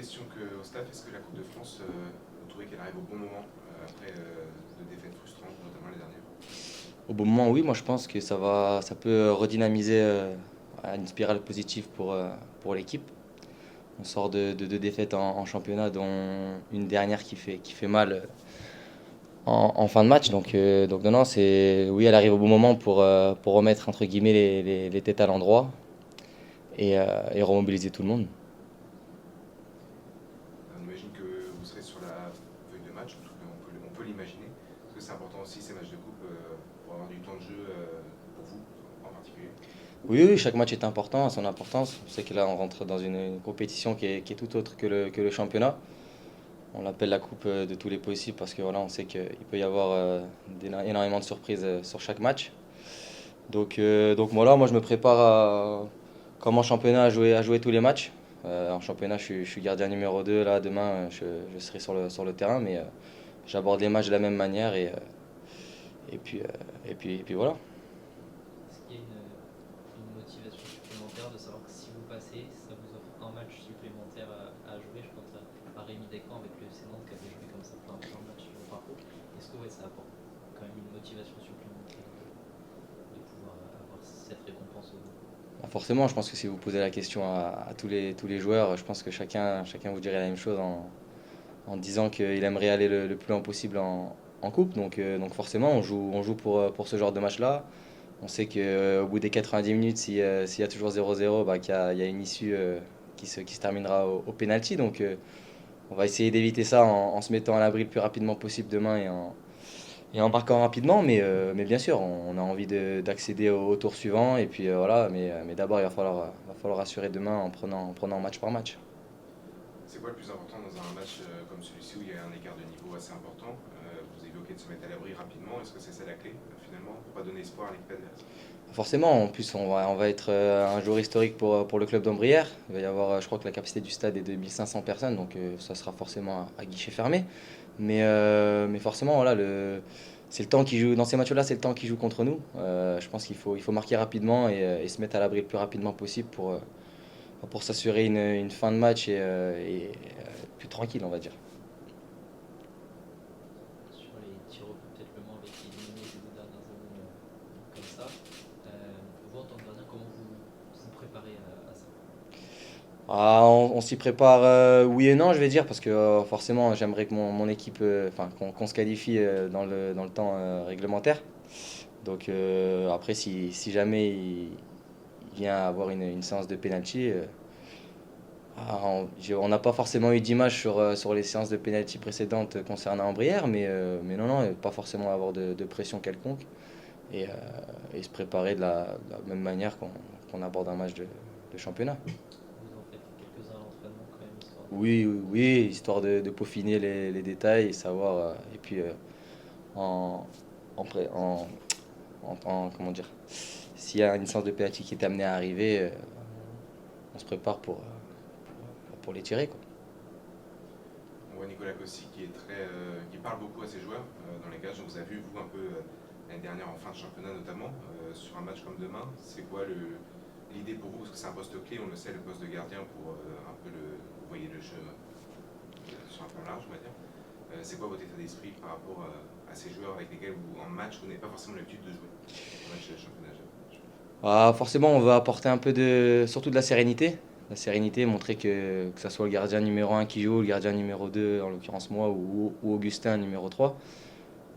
question qu'au staff, est-ce que la Coupe de France, vous trouvez qu'elle arrive au bon moment, après de défaites frustrantes, notamment les dernières? Au bon moment, oui, moi je pense que ça peut redynamiser une spirale positive pour l'équipe. On sort de deux défaites en championnat, dont une dernière qui fait mal en fin de match. Donc non, non, oui, elle arrive au bon moment pour remettre entre guillemets les têtes à l'endroit et remobiliser tout le monde. On imagine que vous serez sur la feuille de match, en tout cas on peut l'imaginer. Parce que c'est important aussi ces matchs de coupe pour avoir du temps de jeu pour vous en particulier. Oui, oui, chaque match est important, à son importance. On sait que là, on rentre dans une compétition qui est tout autre que le championnat. On l'appelle la coupe de tous les possibles parce que voilà, on sait qu'il peut y avoir énormément de surprises sur chaque match. Donc voilà, moi je me prépare comme en championnat à jouer tous les matchs. En championnat, je suis gardien numéro 2. Là, demain, je serai sur le terrain, mais j'aborde les matchs de la même manière et puis voilà. Est-ce qu'il y a une motivation supplémentaire de savoir que si vous passez, ça vous offre un match supplémentaire à jouer? Je pense à Rémi Descamps avec le FC Nantes qui avait joué comme ça plein de matchs sur le parcours. Est-ce que ouais, ça apporte quand même une motivation supplémentaire de pouvoir avoir cette récompense au bout? Bah, forcément, je pense que si vous posez la question à tous les joueurs, je pense que chacun vous dirait la même chose en disant qu'il aimerait aller le plus loin possible en coupe. Donc forcément, on joue pour ce genre de match-là. On sait qu'au bout des 90 minutes, s'il y a toujours 0-0, bah, il y a une issue qui se terminera au penalty. On va essayer d'éviter ça en se mettant à l'abri le plus rapidement possible demain et en marquant rapidement. Mais bien sûr, on a envie d'accéder au tour suivant. Et puis voilà, mais d'abord, va falloir assurer demain en prenant match par match. C'est quoi le plus important dans un match comme celui-ci où il y a un écart de niveau assez important? Vous évoquez de se mettre à l'abri rapidement. Est-ce que c'est ça la clé finalement pour pas donner espoir à l'équipe adverse? Forcément, en plus, on va être un jour historique pour le club d'Ombrière. Il va y avoir, je crois que la capacité du stade est de 1500 personnes, donc ça sera forcément à guichet fermé. Mais forcément, voilà, c'est le temps qui joue, dans ces matchs-là, c'est le temps qui joue contre nous. Je pense il faut marquer rapidement et se mettre à l'abri le plus rapidement possible pour s'assurer une fin de match plus tranquille, on va dire. Sur les tirs au but, peut-être Le Mans avait été éliminé les deux dernières années comme ça. Vous, en tant que gardien, comment vous préparez à ça? Ah, on s'y prépare, oui et non, je vais dire, parce que forcément, j'aimerais que mon équipe, enfin, qu'on se qualifie dans le temps réglementaire. Après, si jamais il vient à avoir une séance de penalty, on n'a pas forcément eu d'image sur les séances de penalty précédentes concernant Ambrière, mais non, non, pas forcément avoir de pression quelconque et, euh, et se préparer de la même manière qu'on aborde un match de championnat. Vous en faites quelques-uns à l'entraînement quand même, histoire de... Oui, oui, oui, histoire de peaufiner les détails et savoir, et puis en, en, pré- comment dire, s'il y a une séance de penalty qui est amenée à arriver, on se prépare pour les tirer, quoi. On voit Nicolas Cossy qui parle beaucoup à ses joueurs dans les cages. On vous a vu, vous, un peu l'année dernière en fin de championnat notamment, sur un match comme demain. C'est quoi l'idée pour vous? Parce que c'est un poste clé, on le sait, le poste de gardien pour un peu vous voyez le jeu sur un plan large, on va dire. C'est quoi votre état d'esprit par rapport à ces joueurs avec lesquels vous, en match, vous n'avez pas forcément l'habitude de jouer? En match de championnat. Ah, forcément, on va apporter un peu surtout de la sérénité. La sérénité, montrer que ça soit le gardien numéro un qui joue, le gardien numéro 2 en l'occurrence moi, ou Augustin numéro 3.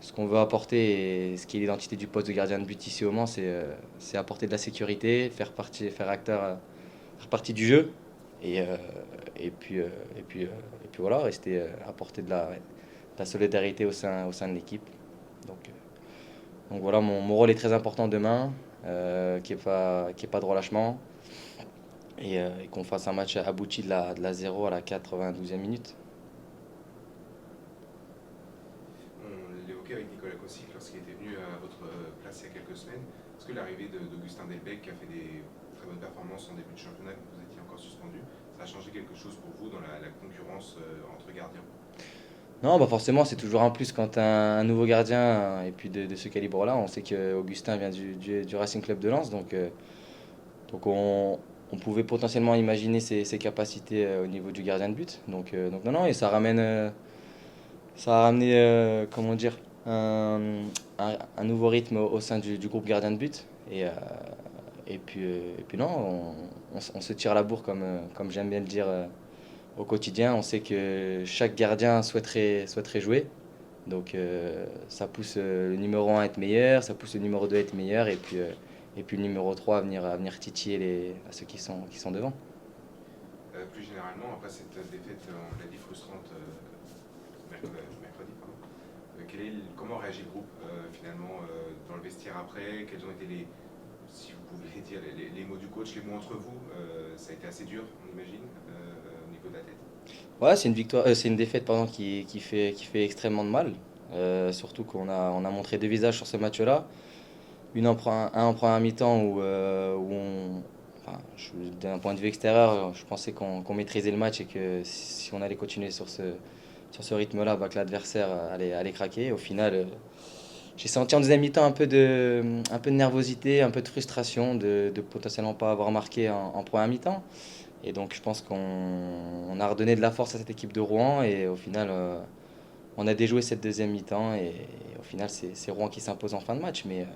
Ce qu'on veut apporter, et ce qui est l'identité du poste de gardien de but ici au Mans, c'est apporter de la sécurité, faire partie du jeu, et, euh, et puis, euh, et puis voilà, rester apporter de la solidarité au sein de l'équipe. Donc, euh, donc voilà, mon rôle est très important demain, qu'il n'y ait pas de relâchement, et qu'on fasse un match abouti de la 0 à la 92e minute. On l'évoquait avec Nicolas Cossy lorsqu'il était venu à votre place il y a quelques semaines. Est-ce que l'arrivée d'Augustin Delbecq, qui a fait des très bonnes performances en début de championnat, quand vous étiez encore suspendu, ça a changé quelque chose pour vous dans la concurrence entre gardiens? Non, bah forcément, c'est toujours un plus quand un nouveau gardien, et puis de ce calibre-là. On sait que Augustin vient du Racing Club de Lens, donc on pouvait potentiellement imaginer ses capacités au niveau du gardien de but. Donc non, non, et ça a ramené, comment dire, un nouveau rythme au sein du groupe gardien de but. Et puis non, on se tire la bourre comme j'aime bien le dire au quotidien. On sait que chaque gardien souhaiterait jouer. Donc ça pousse le numéro 1 à être meilleur, ça pousse le numéro 2 à être meilleur, et puis le numéro 3 à venir titiller à ceux qui sont devant. Plus généralement, après cette défaite, on l'a dit, frustrante mercredi, pardon, comment réagit le groupe finalement dans le vestiaire après? Quels ont été si vous pouvez les dire, les mots du coach, les mots entre vous? Ça a été assez dur, on imagine, au niveau de la tête. Ouais, c'est une défaite pardon, qui fait extrêmement de mal. Surtout qu'on a montré deux visages sur ce match-là. Un en première mi-temps d'un point de vue extérieur, je pensais qu'on maîtrisait le match et que si on allait continuer sur ce rythme-là, bah, que l'adversaire allait craquer. Au final, j'ai senti en deuxième mi-temps un peu de nervosité, un peu de frustration de potentiellement pas avoir marqué en première mi-temps. Et donc je pense qu'on a redonné de la force à cette équipe de Rouen et au final on a déjoué cette deuxième mi-temps et au final c'est Rouen qui s'impose en fin de match. Mais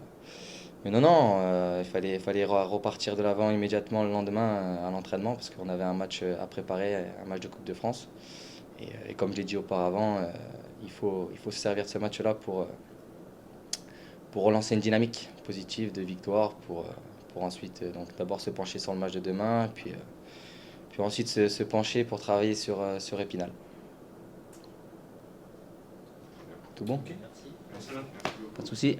non, non, il fallait repartir de l'avant immédiatement le lendemain à l'entraînement parce qu'on avait un match à préparer, un match de Coupe de France. Et comme je l'ai dit auparavant, il faut se servir de ce match-là pour relancer une dynamique positive de victoire, pour ensuite donc d'abord se pencher sur le match de demain, puis ensuite se pencher pour travailler sur Épinal. Tout bon? Merci. Merci, merci beaucoup. Pas de souci.